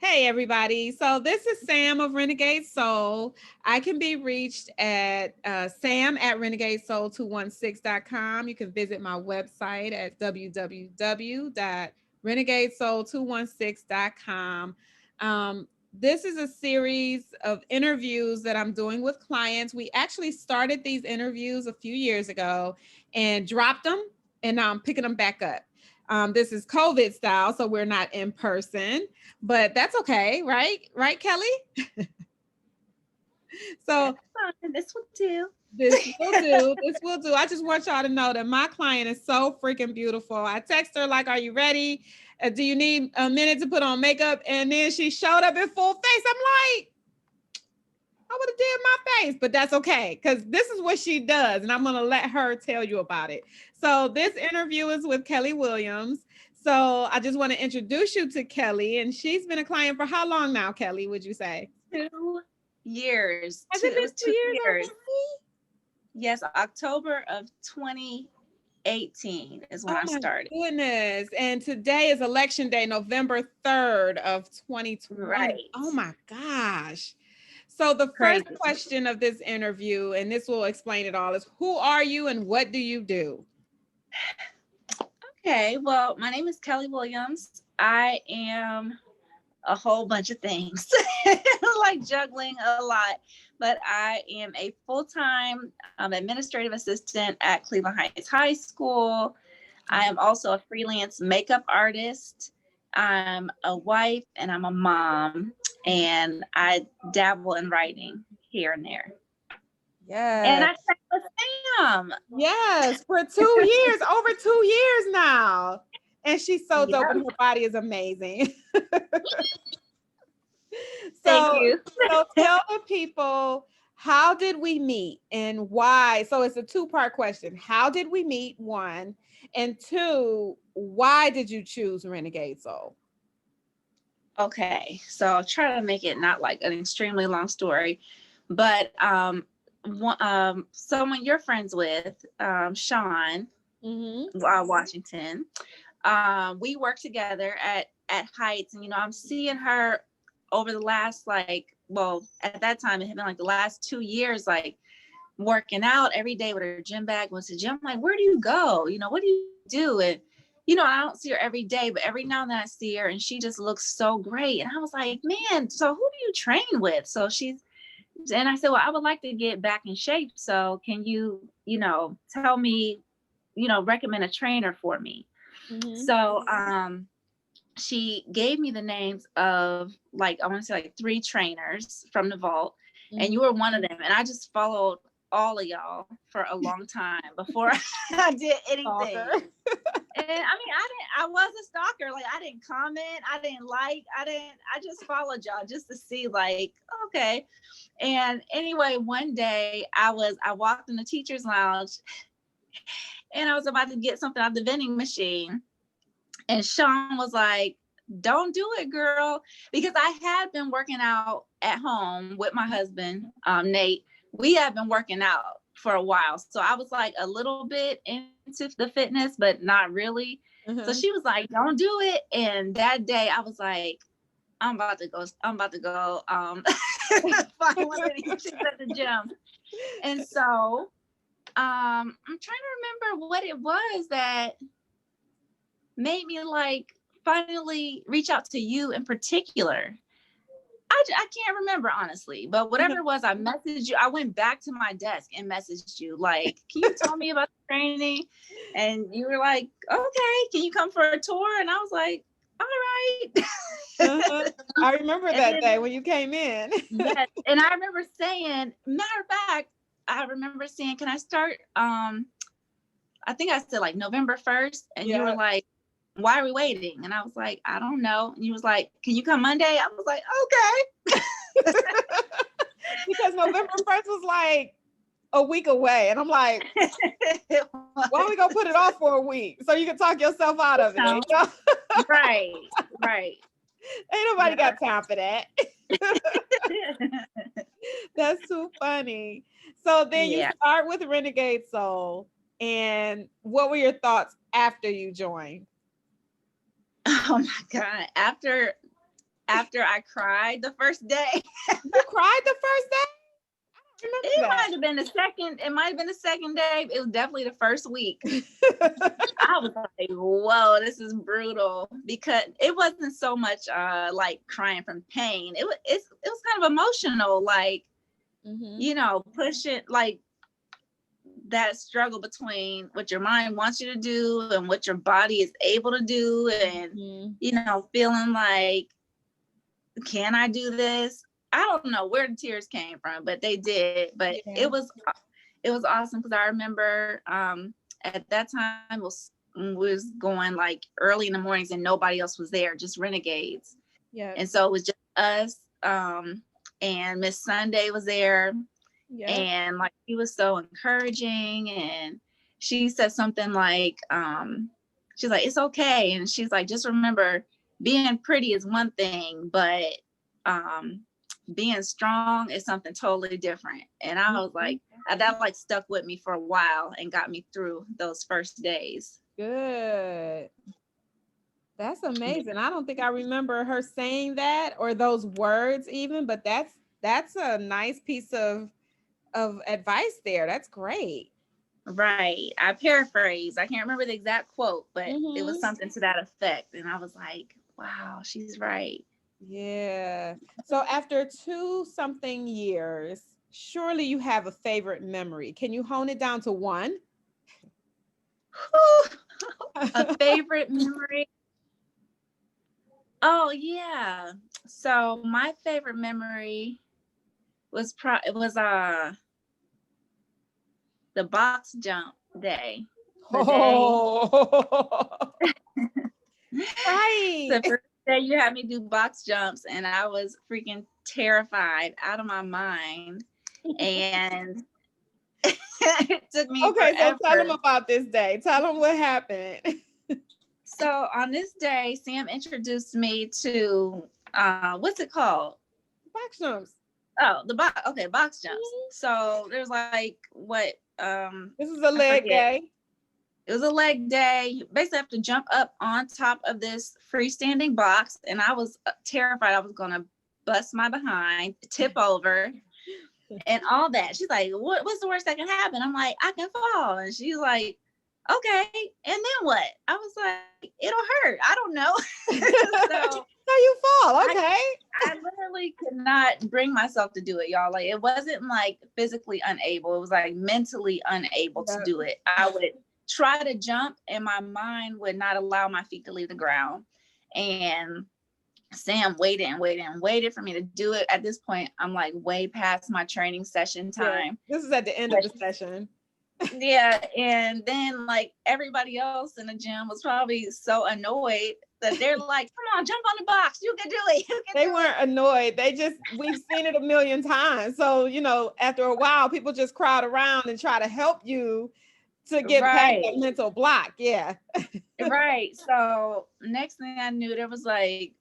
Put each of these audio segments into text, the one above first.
Hey, everybody. So this is Sam of Renegade Soul. I can be reached at sam at renegadesoul216.com. You can visit my website at www.renegadesoul216.com. This is a series of interviews that I'm doing with clients. We actually started these interviews a few years ago and dropped them, and now I'm picking them back up. This is COVID style, so we're not in person, but that's okay, right? Right, Kelli? So That's fine. This will do. this will do. This will do. I just want y'all to know that my client is so freaking beautiful. I text her like, "Are you ready? Do you need a minute to put on makeup?" And then she showed up in full face. I'm like, I would have did my face, but that's okay because this is what she does, and I'm gonna let her tell you about it. So this interview is with Kelli Williams. So I just want to introduce you to Kelli, and she's been a client for how long now, Kelli? Would you say? 2 years. Has Two. it It been was two two years years. already? Yes, October of 2018 is when Oh I my started. goodness. And today is election day, November 3rd of 2020. Right. Oh my gosh. So the first Crazy. question of this interview, and this will explain it all, is who are you and what do you do? Okay. Well, my name is Kelli Williams. I am a whole bunch of things, like juggling a lot. But I am a full-time administrative assistant at Cleveland Heights High School. I am also a freelance makeup artist. I'm a wife and I'm a mom, and I dabble in writing here and there. And Yes. I sang with Sam. Yes. For 2 years, over 2 years now. And she's so dope and Yep. her body is amazing. Thank So, you. so tell the people, how did we meet and why? So it's a two-part question. How did we meet? One, and two, why did you choose Renegade Soul? Okay, so I'll try to make it not like an extremely long story, but someone you're friends with, Sean Mm-hmm. Washington, we worked together at Heights, and I'm seeing her over the last, like, well, at that time it had been like the last 2 years, like working out every day with her gym bag, went to the gym. I'm like, where do you go? What do you do? And I don't see her every day, but every now and then I see her and she just looks so great. And I was like, man, so who do you train with? And I said, well, I would like to get back in shape. So can you, tell me, recommend a trainer for me? Mm-hmm. So she gave me the names of, like, I want to say like 3 trainers from the vault, and Mm-hmm. you were one of them. And I just followed all of y'all for a long time before I did Stalker. anything. And I mean, I was a stalker. Like, I didn't comment, I just followed y'all just to see, like, okay. And anyway, one day I walked in the teacher's lounge and I was about to get something out of the vending machine. And Sean was like, don't do it, girl. Because I had been working out at home with my husband, Nate. We had been working out for a while. So I was like a little bit into the fitness, but not really. So Uh-huh. she was like, don't do it. And that day I was like, I'm about to go find one of these chicks at the gym. And so I'm trying to remember what it was that made me, like, finally reach out to you in particular. I can't remember, honestly, but whatever it was, I messaged you. I went back to my desk and messaged you, like, can you tell me about the training? And you were like, okay, can you come for a tour? And I was like, all right. Uh-huh. I remember And that then, day when you came in. yes, and I remember saying, matter of fact, I remember saying, can I start? I think I said like November 1st, and you were Yeah. like, why are we waiting? And I was like, I don't know. And you was like, can you come Monday? I was like, Because November 1st was like a week away. And I'm like, okay. why are we gonna put it off for a week? So you can talk yourself out of it. No, right, right. Ain't nobody Yeah. got time for that. That's too funny. So then you Yeah. start with Renegade Soul. And what were your thoughts after you joined? Oh my God. After after I cried the first day. You cried the first day? I don't It remember might have been the second. It might have been the second day. It was definitely the first week. I was like, "Whoa, this is brutal," because it wasn't so much like crying from pain. It was kind of emotional, like pushing like that struggle between what your mind wants you to do and what your body is able to do, and feeling like, can I do this? I don't know where the tears came from, but they did. But it was awesome because I remember at that time was going like early in the mornings and nobody else was there, just Renegades. Yeah. And so it was just us, and Miss Sunday was there. Yeah. And like she was so encouraging, and she said something like, she's like, it's okay. And she's like, just remember, being pretty is one thing, but being strong is something totally different. And I was like, that like stuck with me for a while and got me through those first days. Good. That's amazing. I don't think I remember her saying that or those words even, but that's a nice piece of advice there. That's great. Right. I paraphrase. I can't remember the exact quote, but it was something to that effect. And I was like, wow, she's right. Yeah. So after 2-something years, surely you have a favorite memory. Can you hone it down to one? A favorite memory? Oh yeah. So my favorite memory was the box jump day. Right. The first day you had me do box jumps, and I was freaking terrified out of my mind. And it took me forever. So tell them about this day. Tell them what happened. So on this day, Sam introduced me to what's it called? Box jumps. Oh, box jumps. So there's like what this is a leg day. It was a leg day. You basically have to jump up on top of this freestanding box, and I was terrified I was gonna bust my behind, tip over, and all that. She's like, what's the worst that can happen? I'm like, I can fall. And she's like, okay, and then what? I was like, it'll hurt. I don't know. So you fall. Okay. I literally could not bring myself to do it, y'all. Like, it wasn't like physically unable. It was like mentally unable to do it. I would try to jump and my mind would not allow my feet to leave the ground. And Sam waited for me to do it. At this point, I'm like way past my training session time. Yeah, this is at the end of the session. Yeah. And then like everybody else in the gym was probably so annoyed that they're like, come on, jump on the box. You can do it. They weren't annoyed. We've seen it a million times. So, after a while, people just crowd around and try to help you to get past that mental block. Yeah. Right. So next thing I knew, there was like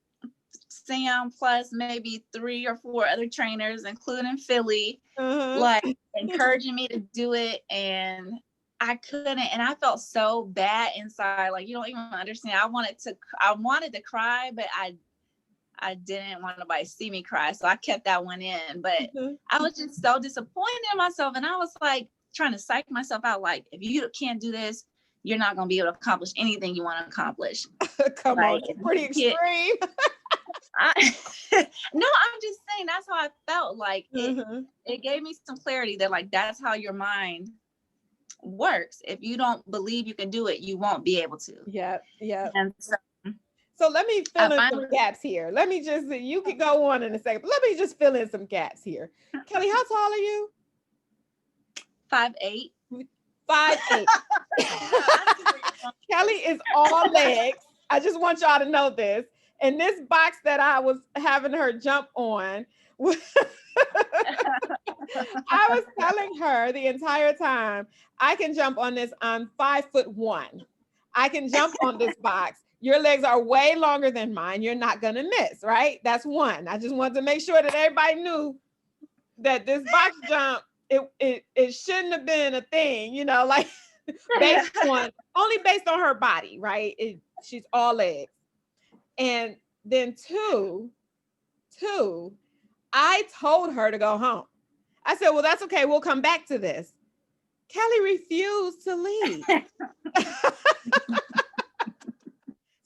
Sam plus maybe 3 or 4 other trainers, including Philly, like encouraging me to do it. And I couldn't, and I felt so bad inside. Like, you don't even understand. I wanted to cry, but I didn't want nobody to see me cry. So I kept that one in, but I was just so disappointed in myself. And I was like trying to psych myself out. Like, if you can't do this, you're not going to be able to accomplish anything you want to accomplish. Come on, it's pretty extreme. No, I'm just saying that's how I felt. Like it gave me some clarity that like that's how your mind works. If you don't believe you can do it, you won't be able to. Yeah. And so let me fill in some gaps here. You could go on in a second, but let me just fill in some gaps here. Kelli, how tall are you? 5'8". 5'8". Kelli is all legs. I just want y'all to know this. And this box that I was having her jump on, I was telling her the entire time, I can jump on this. I'm 5'1". I can jump on this box. Your legs are way longer than mine. You're not going to miss, right? That's one. I just wanted to make sure that everybody knew that this box jump, it shouldn't have been a thing, like only based on her body, right? She's all legs. And then 2, Two, I told her to go home. I said, well, that's okay. We'll come back to this. Kelli refused to leave.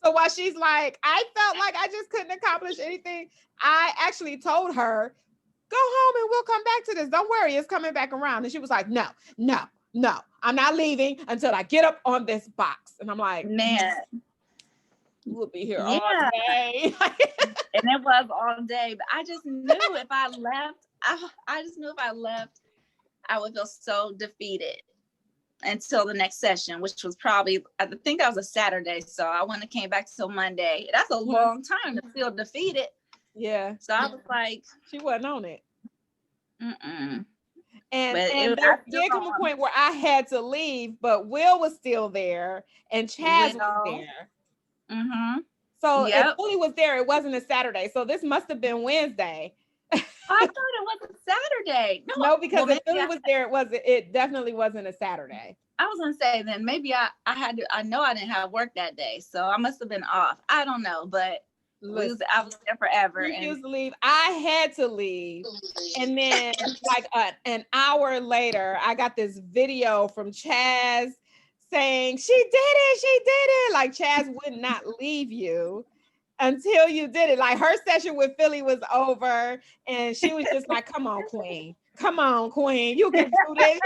So while she's like, I felt like I just couldn't accomplish anything, I actually told her, go home and we'll come back to this. Don't worry, it's coming back around. And she was like, no, I'm not leaving until I get up on this box. And I'm like, man, we'll be here all day. And it was all day. But I just knew if I left, I just knew if I left, I would feel so defeated until the next session, which was probably, I think that was a Saturday. So I wouldn't have came back till Monday. That's a long time to feel defeated. Yeah. So I was like, she wasn't on it. Mm-mm. And there did come a point where I had to leave, but Will was still there and Chaz was there. Mm-hmm. So if Willie was there, it wasn't a Saturday. So this must have been Wednesday. I thought it wasn't Saturday. No, because if Philly was there, it definitely wasn't a Saturday. I was gonna say then maybe I know I didn't have work that day, so I must have been off. I don't know, but I was there forever. Refused to leave. I had to leave, and then like an hour later, I got this video from Chaz saying she did it. Like Chaz would not leave you until you did it. Like her session with Philly was over, and she was just like, "Come on, Queen. Come on, Queen. You can do this."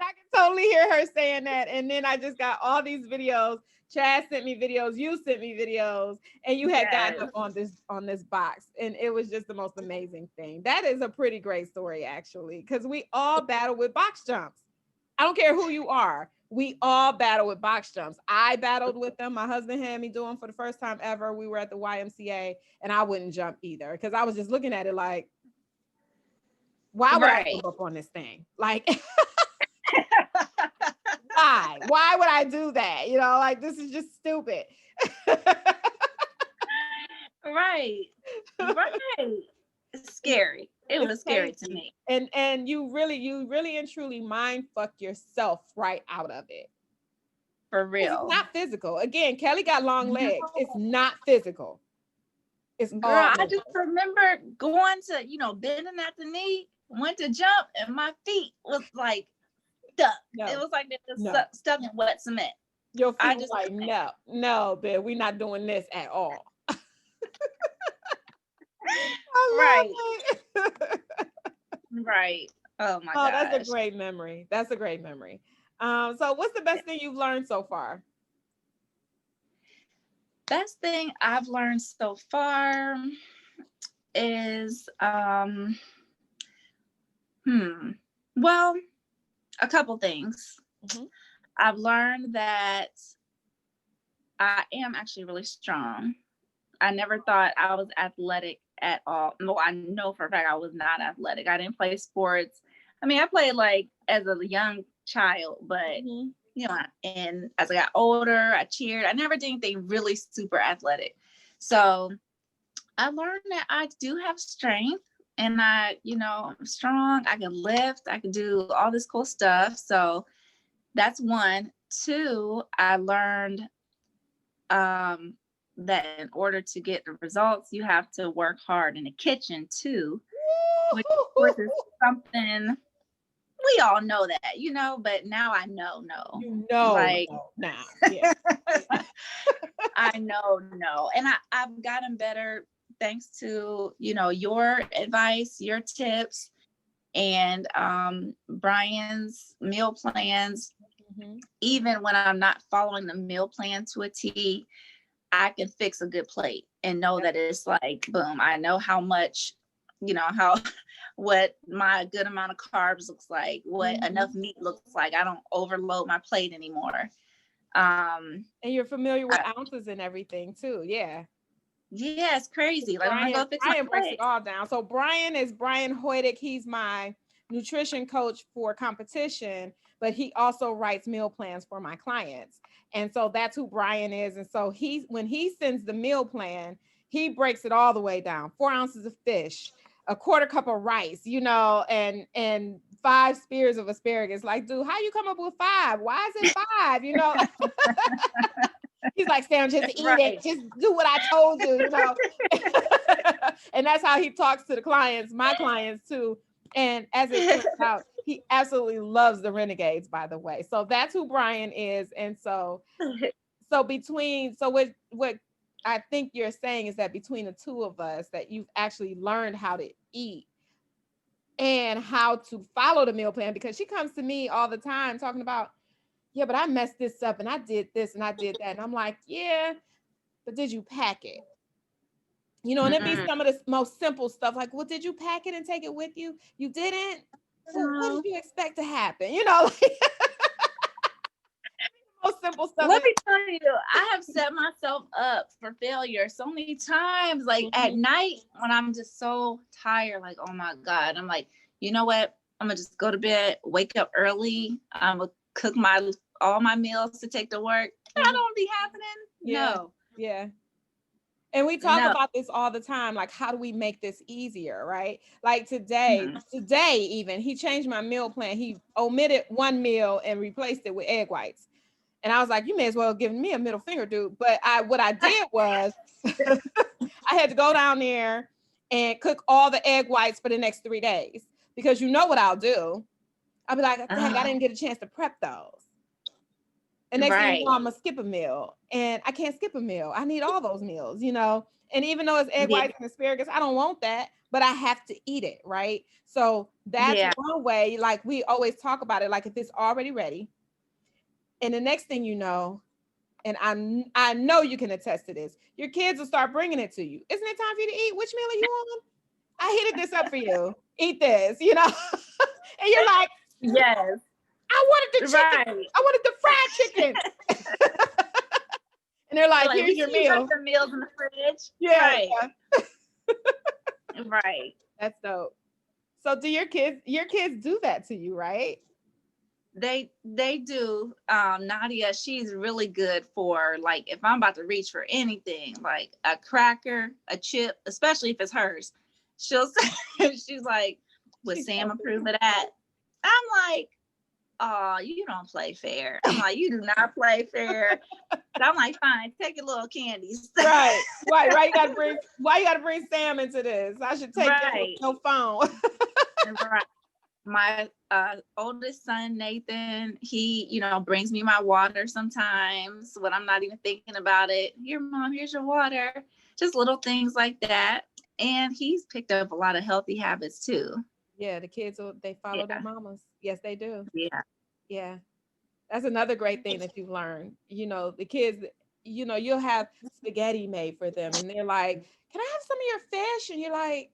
I can totally hear her saying that. And then I just got all these videos. Chad sent me videos, you sent me videos, and you had gotten up on this box. And it was just the most amazing thing. That is a pretty great story, actually, because we all battle with box jumps. I don't care who you are. We all battle with box jumps. I battled with them. My husband had me do them for the first time ever. We were at the YMCA, and I wouldn't jump either because I was just looking at it like, why would I jump up on this thing? Like, why? Why would I do that? You know, like this is just stupid. Right. It's scary. It was scary to me. And you really and truly mind fuck yourself right out of it. For real. It's not physical. Again, Kelli got long legs. It's not physical. It's girl, I just remember going to, bending at the knee, went to jump, and my feet was like stuck. No. It was like they just stuck in wet cement. Your feet was like, no, babe, we're not doing this at all. Right. Right. Oh my gosh. That's a great memory. So what's the best thing you've learned so far? Best thing I've learned so far is well, a couple things. Mm-hmm. I've learned that I am actually really strong. I never thought I was athletic at all. No, I know for a fact I was not athletic. I didn't play sports. I mean, I played like as a young child, but and as I got older, I cheered. I never did anything really super athletic. So I learned that I do have strength and I'm strong. I can lift. I can do all this cool stuff. So that's one. Two, I learned that in order to get the results, you have to work hard in the kitchen too, which is something we all know that, but now I know. Like now. Yeah. I know. And I've gotten better thanks to, your advice, your tips, and Brian's meal plans. Mm-hmm. Even when I'm not following the meal plan to a T, I can fix a good plate and know that it's like, boom, I know how much, what my good amount of carbs looks like, what enough meat looks like. I don't overload my plate anymore. And you're familiar with ounces and everything too. Yeah. Yeah, it's crazy. Like Brian breaks it all down. So Brian is Brian Hoydick. He's my nutrition coach for competition, but he also writes meal plans for my clients. And so that's who Brian is. And so when he sends the meal plan, he breaks it all the way down. 4 ounces of fish, a quarter cup of rice, and 5 spears of asparagus. Like, dude, how you come up with 5? Why is it 5? He's like, Sam, just eat it. Just do what I told you, And that's how he talks to the clients, my clients too. And as it turns out, he absolutely loves the Renegades, by the way. So that's who Brian is. And so what I think you're saying is that between the two of us, that you've actually learned how to eat and how to follow the meal plan, because she comes to me all the time talking about, yeah, but I messed this up and I did this and I did that. And I'm like, yeah, but did you pack it? And it'd be some of the most simple stuff like, well, did you pack it and take it with you? You didn't? So what did you expect to happen? Like most simple stuff. Let me tell you, I have set myself up for failure so many times. Like at night when I'm just so tired, like, oh my God, I'm like, you know what? I'm gonna just go to bed, wake up early. I'm gonna cook all my meals to take to work. That don't be happening. Yeah. No. Yeah. And we talk about this all the time. Like, how do we make this easier? Right. Like today even, he changed my meal plan. He omitted one meal and replaced it with egg whites. And I was like, you may as well give me a middle finger, dude. But what I did was I had to go down there and cook all the egg whites for the next 3 days, because you know what I'll do. I'll be like, dang, I didn't get a chance to prep those. And next thing you know, I'm gonna skip a meal, and I can't skip a meal. I need all those meals, And even though it's egg whites and asparagus, I don't want that, but I have to eat it, right? So that's one way. Like we always talk about it, like if it's already ready, and the next thing you know, and I know you can attest to this, your kids will start bringing it to you. Isn't it time for you to eat? Which meal are you on? I heated this up for you. Eat this, And you're like, yes. I wanted the chicken. Right. I wanted the fried chicken. And they're like, here's your meal. The meals in the fridge. Yeah. Right. Right. That's dope. So do your kids do that to you, right? They do. Nadia, she's really good for, like, if I'm about to reach for anything, like a cracker, a chip, especially if it's hers, she'll say, she's like, would Sam approve of that? I'm like, oh, you don't play fair. I'm like, you do not play fair. But I'm like, fine, take your little candies. Right. Why you gotta bring Sam into this? I should take your phone. Right. My oldest son, Nathan, he, brings me my water sometimes when I'm not even thinking about it. Here, Mom, here's your water. Just little things like that. And he's picked up a lot of healthy habits too. Yeah, the kids, they follow their mamas. Yes, they do. Yeah. Yeah. That's another great thing that you've learned. The kids, you'll have spaghetti made for them and they're like, can I have some of your fish? And you're like,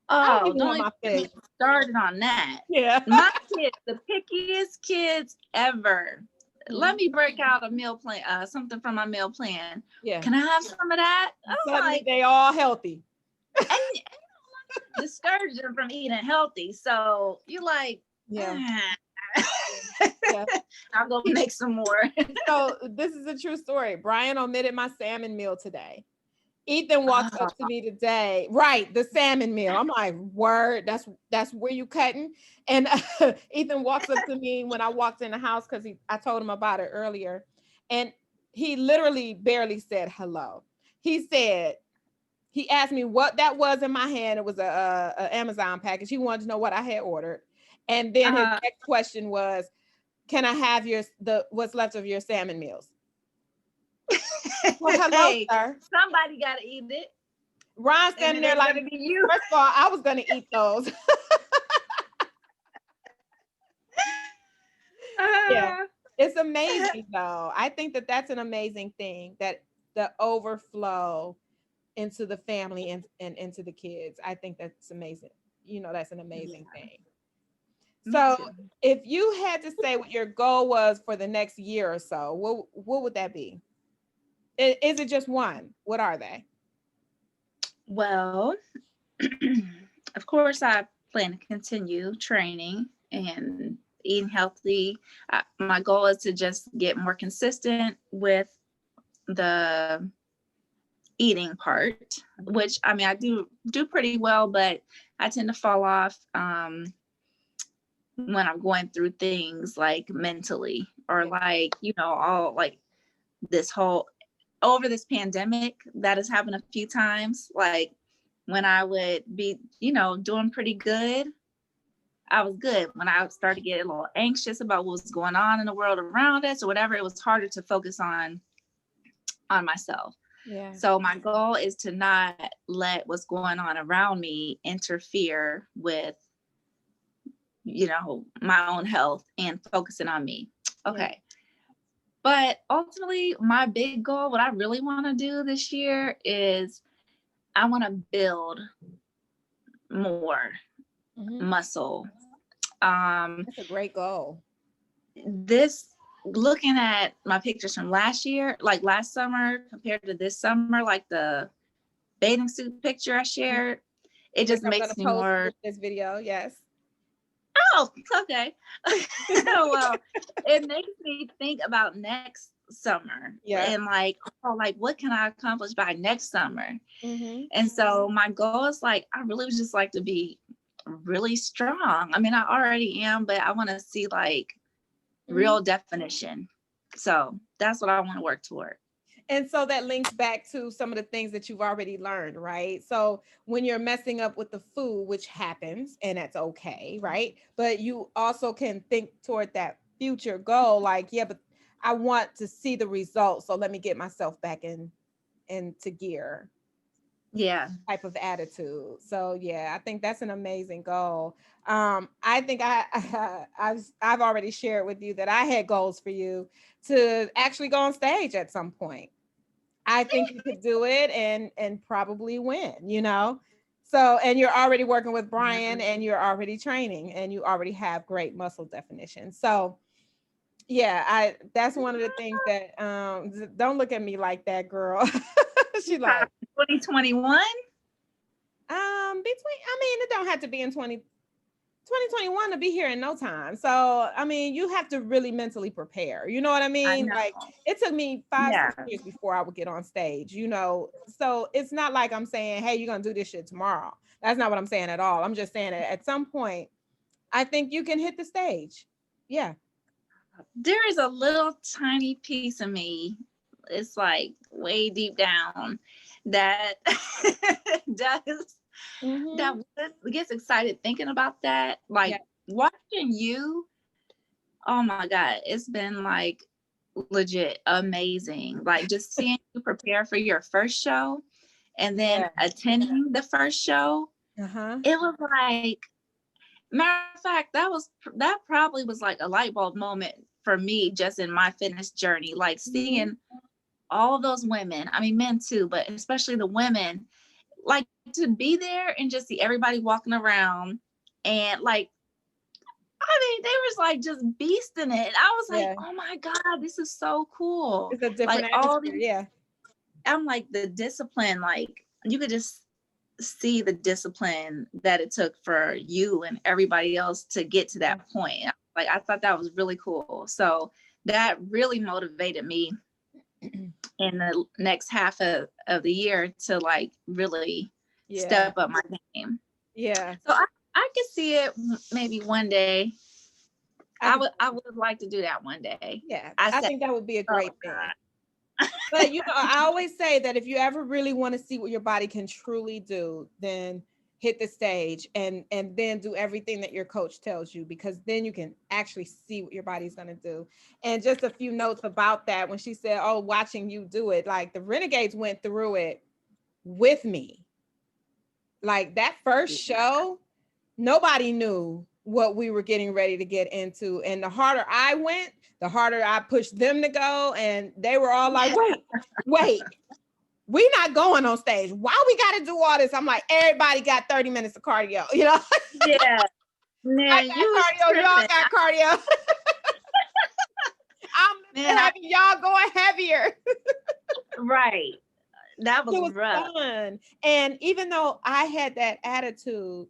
oh, don't even get me started on that. Yeah. My kids, the pickiest kids ever. Let me break out a meal plan, something from my meal plan. Yeah. Can I have some of that? Suddenly they all healthy. And discourage them from eating healthy. So you're like, yeah. I'll go make some more. So this is a true story. Brian omitted my salmon meal today. Ethan walks up to me today. Right, the salmon meal. I'm like, word, that's where you cutting? And Ethan walks up to me when I walked in the house because I told him about it earlier. And he literally barely said hello. He asked me what that was in my hand. It was a Amazon package. He wanted to know what I had ordered. And then his next question was, can I have what's left of your salmon meals? Well, hello, sir. Somebody got to eat it. Ron standing there like, first of all, I was going to eat those. Yeah, it's amazing though. I think that's an amazing thing, that the overflow into the family and into the kids. I think that's amazing. That's an amazing thing. So if you had to say what your goal was for the next year or so, what would that be? Is it just one? What are they? Well, of course, I plan to continue training and eating healthy. My goal is to just get more consistent with the eating part, which I do pretty well, but I tend to fall off when I'm going through things like mentally or like, all like this whole over this pandemic that has happened a few times. Like when I would be, you know, doing pretty good, I was good. When I started getting a little anxious about what was going on in the world around us or whatever, it was harder to focus on myself. Yeah. So my goal is to not let what's going on around me interfere with, you know, my own health and focusing on me. Okay. Yeah. But ultimately, my big goal, what I really want to do this year is I want to build more muscle. That's a great goal. This looking at my pictures from last year, like last summer compared to this summer, like the bathing suit picture I shared, it Which just I'm gonna makes me post more. with this video. Yes. Oh, okay. Well, it makes me think about next summer Yeah. and like, oh, like what can I accomplish by next summer? Mm-hmm. And so my goal is like, I really would just like to be really strong. I mean, I already am, but I want to see like real definition. So that's what I want to work toward. And so that links back to some of the things that you've already learned, right? So when you're messing up with the food, which happens, and that's okay, right? But you also can think toward that future goal, like, yeah, but I want to see the results. So let me get myself back into gear Yeah. type of attitude. So yeah, I think that's an amazing goal. I think I've already shared with you that I had goals for you to actually go on stage at some point. I think you could do it and probably win, you know. So, and you're already working with Brian and you're already training and you already have great muscle definition. So, yeah, I that's one of the things that don't look at me like that, girl. She like 2021. between I mean, it don't have to be in 2021 to be here in no time. So, I mean, you have to really mentally prepare. You know what I I mean? know. Like, it took me 5, Yeah. 6 years before I would get on stage, you know? So, it's not like I'm saying, hey, you're going to do this shit tomorrow. That's not what I'm saying at all. I'm just saying that at some point, I think you can hit the stage. Yeah. There is a little tiny piece of me. It's like way deep down that does that Mm-hmm. gets excited thinking about that. Yeah. Like watching you, oh my God, it's been like legit amazing. Like just seeing you prepare for your first show and then Yeah. attending the first show, Uh-huh. it was like, matter of fact, that probably was like a light bulb moment for me just in my fitness journey. Like Mm-hmm. seeing all those women, I mean men too, but especially the women, like to be there and just see everybody walking around and like, I mean, they was like just beasting it. I was like, Yeah. oh my God, this is so cool. It's a Like different all atmosphere. these, Yeah. I'm like the discipline, like you could just see the discipline that it took for you and everybody else to get to that point. Like I thought that was really cool. So that really motivated me in the next half of the year to like really Yeah. step up my game. Yeah. So I could see it maybe one day. I could, I would like to do that one day. yeah. I I said, think that would be a oh great thing. God. But you know, I always say that if you ever really want to see what your body can truly do, then hit the stage and then do everything that your coach tells you, because then you can actually see what your body's going to do. And just a few notes about that, when she said, oh, watching you do it, like the Renegades went through it with me. Like that first show, nobody knew what we were getting ready to get into. And the harder I went, the harder I pushed them to go. And they were all like, wait, we not going on stage. Why we got to do all this? I'm like, everybody got 30 minutes of cardio, you know? Yeah. I Man, you was got cardio, y'all tripping. got cardio. I'm Man, heavy, y'all going heavier. right. That It was was rough. fun. And even though I had that attitude,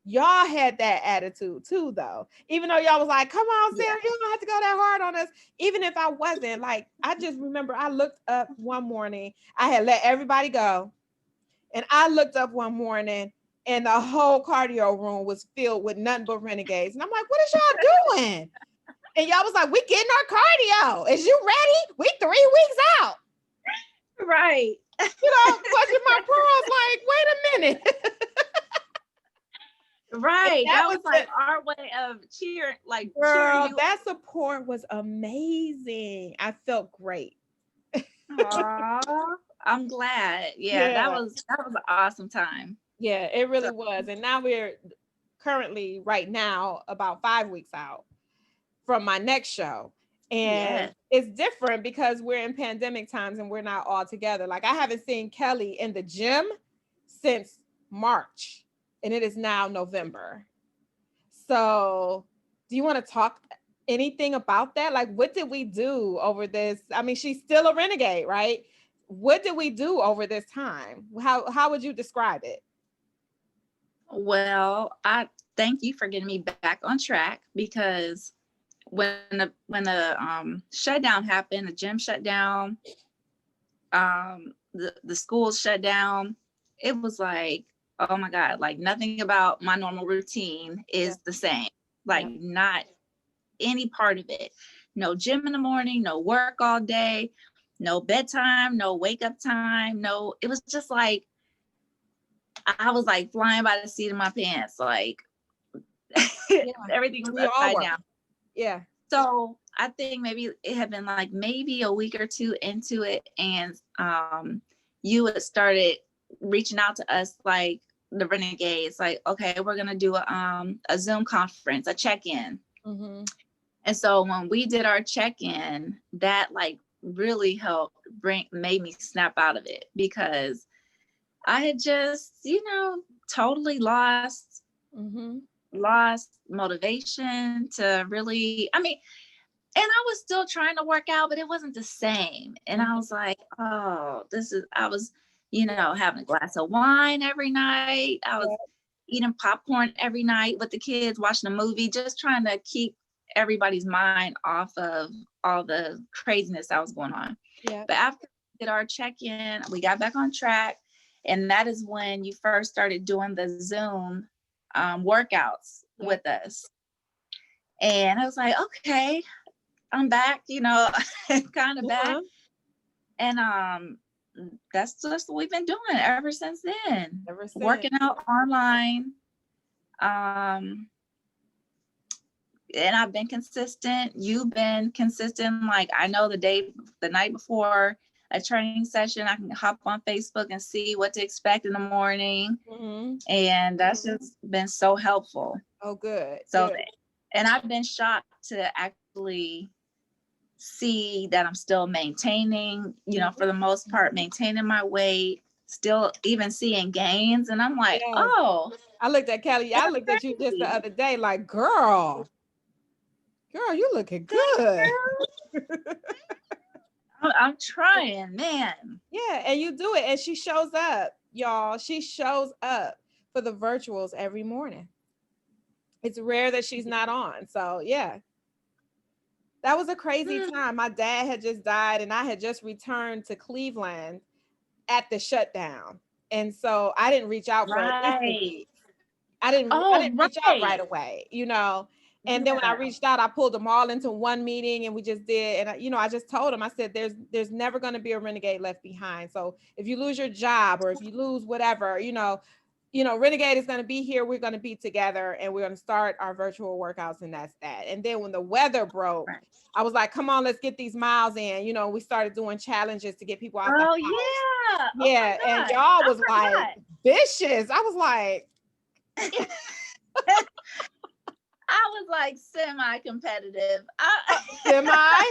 y'all had that attitude too, though. Even though y'all was like, come on, Yeah. Sarah, you don't have to go that hard on us. Even if I wasn't, like, I just remember I looked up one morning, I had let everybody go. And I looked up one morning and the whole cardio room was filled with nothing but renegades. And I'm like, what is y'all doing? And y'all was like, we getting our cardio. Is you ready? We 3 weeks out. Right. You know, clutching my pearls like, wait a minute. Right. That That was was like our way of cheering girl, you. that support was amazing. I felt great. Aw, I'm glad. Yeah, that Yeah. was an awesome time. Yeah, it So really was. And now we're currently right now about 5 weeks out from my next show. And yeah. it's different because we're in pandemic times and we're not all together. Like I haven't seen Kelly in the gym since March and it is now November. So, do you want to talk anything about that? Like what did we do over this? I mean, she's still a renegade, right? What did we do over this time? How would you describe it? Well, I thank you for getting me back on track because when the shutdown happened, the gym shut down, the schools shut down. It was like, oh my God, like nothing about my normal routine Yeah. is the same. Like Yeah. not any part of it. No gym in the morning, no work all day, no bedtime, no wake up time, no. It was just like I was like flying by the seat of my pants, like Yeah. everything was We all upside were. down. Yeah. So I think maybe it had been like maybe a week or two into it, and you had started reaching out to us like the Renegades, like, okay, we're gonna do a Zoom conference, a check-in. Mm-hmm. And so when we did our check-in, that like really helped made me snap out of it because I had just, totally Mm-hmm. lost motivation to really, I mean, and I was still trying to work out, but it wasn't the same. And I Mm-hmm. was like, oh, I was, having a glass of wine every night. I was Yeah. eating popcorn every night with the kids, watching a movie, just trying to keep everybody's mind off of all the craziness that was going on. Yeah. But after we did our check-in, we got back on track. And that is when you first started doing the Zoom workouts Yeah. with us. And I was like, okay, I'm back, kind of back. Uh-huh. And that's just what we've been doing ever since then. Ever since. Working out online. Um, and I've been consistent. You've been consistent. Like I know the night before a training session, I can hop on Facebook and see what to expect in the morning. Mm-hmm. And that's just been so helpful. Oh, good. So, Good. and I've been shocked to actually see that I'm still maintaining, Mhm. for the most part, maintaining my weight, still even seeing gains. And I'm like, Yes. oh, I looked at Kelly. I that's looked at you just the crazy. other day, like, girl, you looking Thank good. you. I'm trying, man. Yeah, and you do it. And she shows up, y'all. She shows up for the virtuals every morning. It's rare that she's not on. So yeah, that was a crazy time. My dad had just died and I had just returned to Cleveland at the shutdown. And so I didn't reach out for at least a week. Right. I Oh, didn't reach out right. right away, you know. And then when I Yeah. reached out, I pulled them all into one meeting and we just did. And I just told them, I said, there's never going to be a renegade left behind. So if you lose your job or if you lose whatever, Renegade is going to be here. We're going to be together and we're going to start our virtual workouts. And that's that. And then when the weather broke, Right. I was like, come on, let's get these miles in. We started doing challenges to get people out the Oh, house. yeah. Oh, Yeah. my And God. y'all I was like vicious. I was like, forgot. I was like semi-competitive. semi?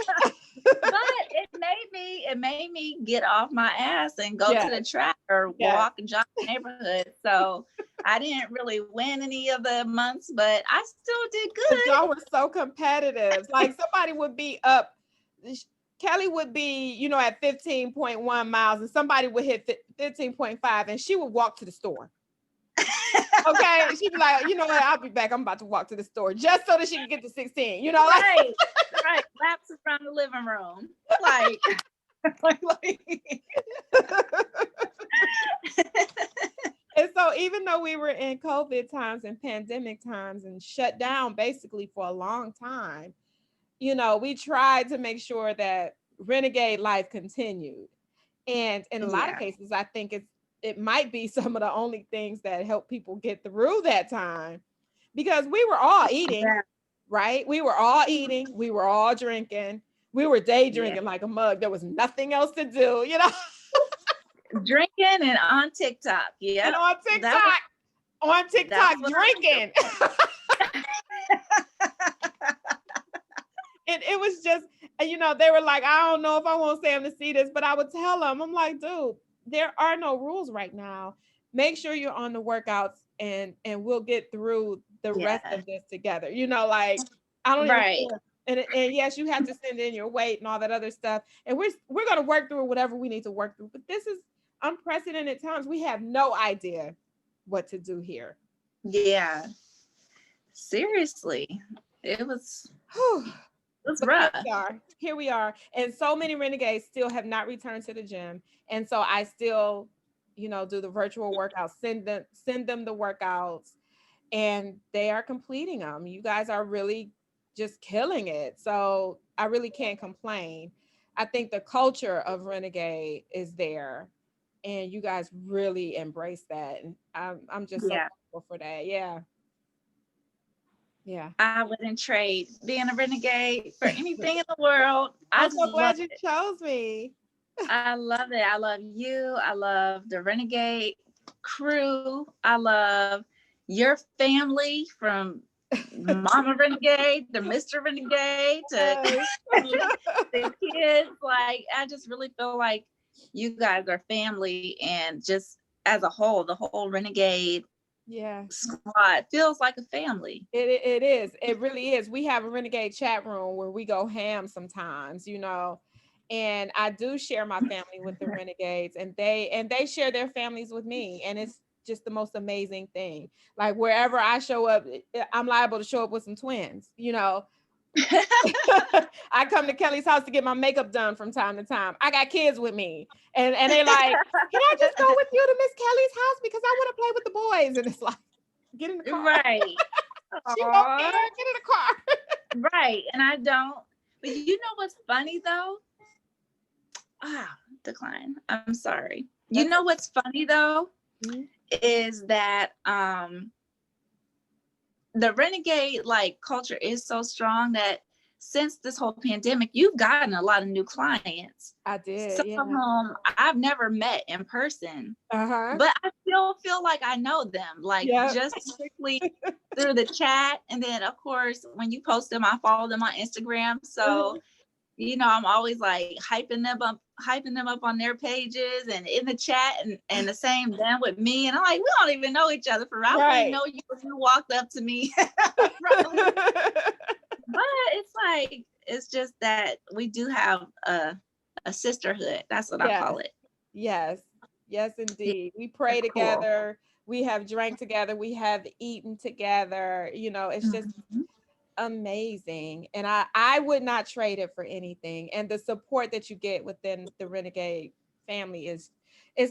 But it made me get off my ass and go to Yeah. the track or Yeah. walk and jog the neighborhood. So I didn't really win any of the months, but I still did But good. y'all were so competitive. Like somebody would be up. Kelly would be, at 15.1 miles and somebody would hit 15.5 and she would walk to the store. Okay. She'd be like, you know what? I'll be back. I'm about to walk to the store just so that she can get to 16. Right, right. Laps around the living room. Like, And so even though we were in COVID times and pandemic times and shut down basically for a long time, we tried to make sure that renegade life continued. And in a lot of yeah. cases, I think it might be some of the only things that help people get through that time. because we were all eating, Yeah. right? We were all eating, we were all drinking, we were day Yeah. drinking like a mug. There was nothing else to do, you know. Drinking and on TikTok. And Yep. on That was TikTok what I was drinking. And it was just, you know, they were like, I don't know if I want Sam to see this, but I would tell them, I'm like, dude, there are no rules right now. Make sure you're on the workouts, and we'll get through the rest Yeah. of this together. You know, like I don't even Right. care. And yes, you have to send in your weight and all that other stuff. And we're gonna work through whatever we need to work through. But this is unprecedented times. We have no idea what to do here. Yeah. Seriously. It was Whew. it was But here rough. we are. Here we are. And so many renegades still have not returned to the gym. And so I still, you know, do the virtual workouts, send them the workouts, and they are completing them. You guys are really just killing it. So I really can't complain. I think the culture of Renegade is there, and you guys really embrace that. And I'm just so Yeah. thankful for that. Yeah. Yeah. I wouldn't trade being a renegade for anything in the world. I I'm just so love glad you it. chose me. I love it. I love you. I love the Renegade crew. I love your family from Mama Renegade to Mr. Renegade to Yes. the kids. Like, I just really feel like you guys are family, and just as a whole, the whole Renegade Yeah. squad feels like a family. It is. It really is. We have a Renegade chat room where we go ham sometimes, you know. And I do share my family with the Renegades, and they share their families with me, and it's just the most amazing thing. Like wherever I show up, I'm liable to show up with some twins, you know. I come to Kelly's house to get my makeup done from time to time. I got kids with me, and they're like, "Can I just go with you to Miss Kelly's house because I want to play with the boys?" And it's like, get in the car. Right. She won't care. Aw. Get in the car. Right. And I don't. But you know what's funny though? Decline. I'm sorry. You know what's funny though? Mhm. Is that the renegade like culture is so strong that since this whole pandemic, you've gotten a lot of new clients. I did, Some yeah. of whom I've never met in person, Uh-huh. but I still feel like I know them, like Yep. just strictly through the chat. And then of course, when you post them, I follow them on Instagram. So, you know, I'm always like hyping them up on their pages and in the chat, and the same then with me. And I'm like, we don't even know each other for real. I Right. wouldn't know you if you walked up to me. But it's like, it's just that we do have a sisterhood. That's what I Yes. call it. Yes. Yes, indeed. We pray It's cool. together. We have drank together. We have eaten together. You know, it's just Mhm. amazing. And I would not trade it for anything. And the support that you get within the Renegade family is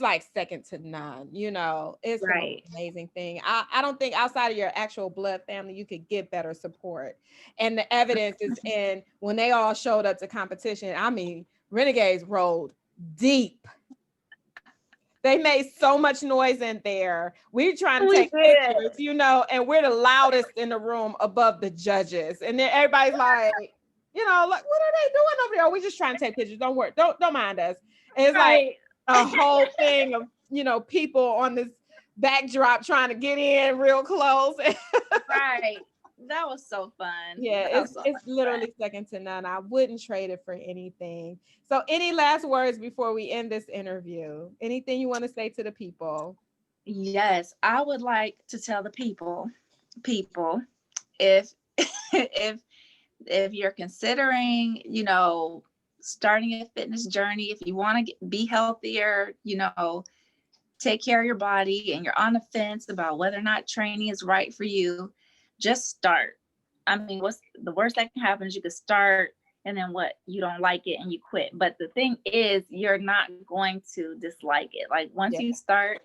like second to none. You know, it's the most Right. amazing thing. I don't think outside of your actual blood family you could get better support. And the evidence is in when they all showed up to competition. I mean, Renegades rolled deep. They made so much noise in there. We're trying to We take did. pictures, you know, and we're the loudest in the room above the judges. And then everybody's like, you know, like, what are they doing over there? We're just trying to take pictures. Don't worry. Don't mind us. And it's like Right. a whole thing of, you know, people on this backdrop trying to get in real close. Right. That was so fun. Yeah, That was so it's much literally fun. second to none. I wouldn't trade it for anything. So any last words before we end this interview? Anything you want to say to the people? Yes, I would like to tell the people, if if you're considering, you know, starting a fitness journey, if you want to be healthier, you know, take care of your body, and you're on the fence about whether or not training is right for you, just start. I mean, what's the worst that can happen is you could start, and then what, you don't like it and you quit. But the thing is, you're not going to dislike it. Like once Yeah. you start,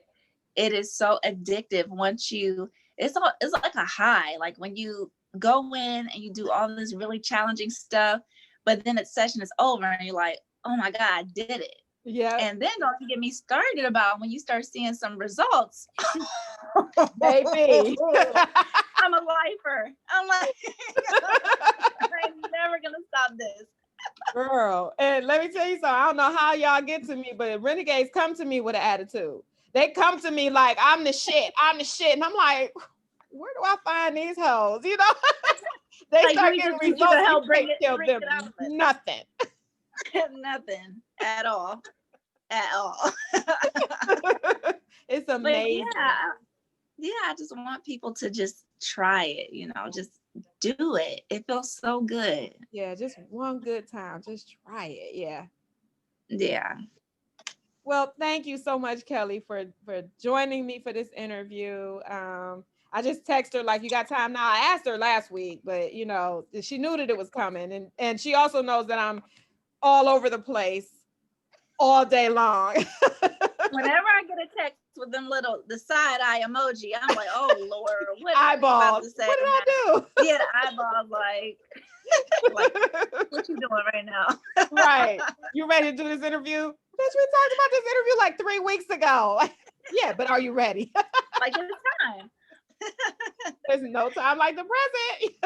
it is so addictive. Once you, it's like a high. Like when you go in and you do all this really challenging stuff, but then the session is over and you're like, oh my God, I did it. Yeah. And then don't get me started about when you start seeing some results. Baby. I I'm a lifer. I'm like, I'm never gonna stop this. Girl, and let me tell you something. I don't know how y'all get to me, but renegades come to me with an attitude. They come to me like I'm the shit. I'm the shit. And I'm like, where do I find these hoes? You know, they Like, start we getting just need you to results. help You bring can't kill it them. out of us. Nothing. Nothing at all. At all. It's But amazing. yeah, I just want people to just try it, you know, just do it. It feels so good. Yeah, just one good time. Just try it. Yeah. Yeah. Well, thank you so much, Kelli, for joining me for this interview. I just texted her like, you got time now? I asked her last week, but you know, she knew that it was coming, and she also knows that I'm all over the place all day long. Whenever I get a text with the side eye emoji, I'm like, oh Lord, what Eyeballs. am I about to say? What did I do? Yeah, eyeballs, like what you doing right now? Right. You ready to do this interview? Bitch, we talked about this interview like 3 weeks ago. Yeah, but are you ready? Like, it's time. There's no time like the present.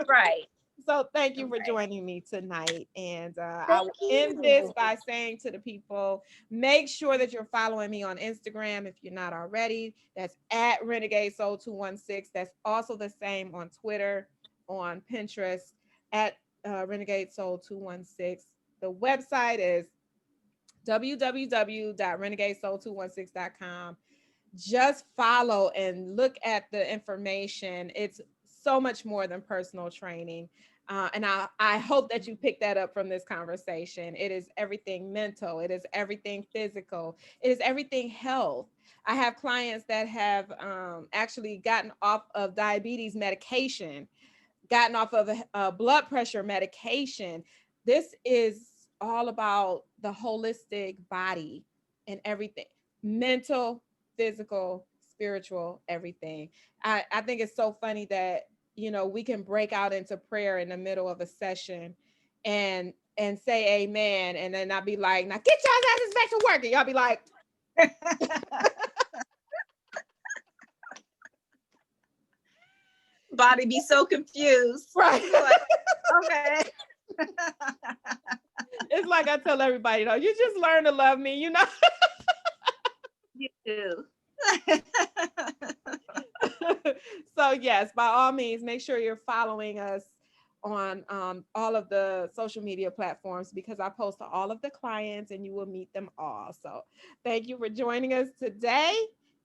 Right. So thank you for joining me tonight. And I will Thank end you. this by saying to the people, make sure that you're following me on Instagram if you're not already. That's at Renegade Soul 216. That's also the same on Twitter, on Pinterest, at Renegade Soul 216. The website is www.renegadesoul216.com. Just follow and look at the information. It's so much more than personal training. And I hope that you pick that up from this conversation. It is everything mental. It is everything physical. It is everything health. I have clients that have actually gotten off of diabetes medication, gotten off of blood pressure medication. This is all about the holistic body and everything, mental, physical, spiritual, everything. I think it's so funny that, you know, we can break out into prayer in the middle of a session and say amen. And then I'll be like, now get y'all asses back to work. And y'all be like, Body be so confused. right. Like, okay. It's like I tell everybody, you know, you just learn to love me, you know. You do. So yes, by all means, make sure you're following us on all of the social media platforms, because I post to all of the clients and you will meet them all. So thank you for joining us today.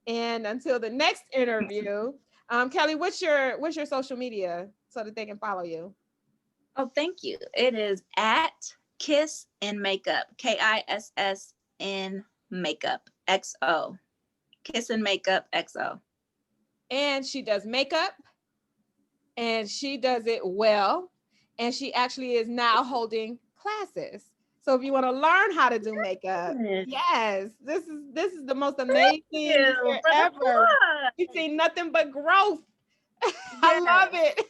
And until the next interview, Kelli, what's your social media so that they can follow you? Oh, thank you. It is at Kiss and Makeup. KISS in Makeup. XO. Kiss and Makeup XO. And she does makeup, and she does it well. And she actually is now holding classes. So if you want to learn how to do makeup, yes, this is the most amazing year ever. We've seen nothing but growth. I love it.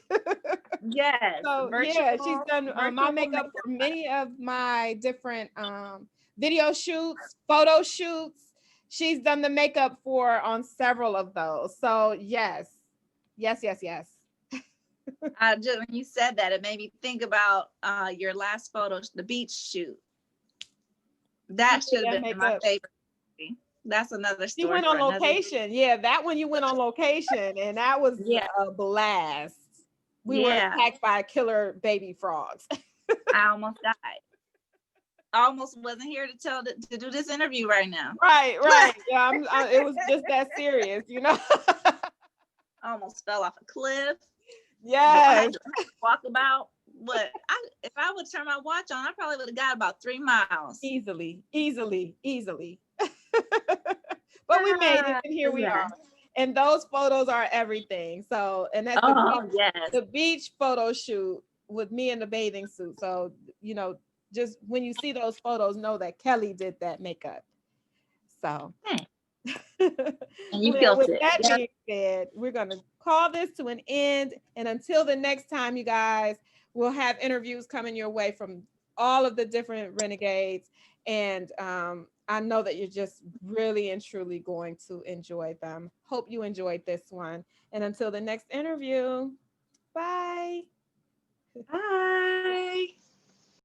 Yes. So yeah, she's done my makeup for many of my different video shoots, photo shoots. She's done the makeup for on several of those. So yes. Just when you said that, it made me think about your last photo, the beach shoot. That should have been my favorite. That's another story. You went on location. Yeah, that one you went on location, and that was a blast. We were attacked by killer baby frogs. I almost died. I almost wasn't here to do this interview right now. Right. Yeah, it was just that serious, you know. I almost fell off a cliff. Yes. I had to walk about. But if I would turn my watch on, I probably would have got about 3 miles. Easily. But we made it, and here we are. And those photos are everything. So, and that's the beach photo shoot with me in the bathing suit. So, you know, just when you see those photos, know that Kelli did that makeup. So, and you felt with it. That being said, we're going to call this to an end. And until the next time, you guys, we'll have interviews coming your way from all of the different renegades. And I know that you're just really and truly going to enjoy them. Hope you enjoyed this one. And until the next interview, bye.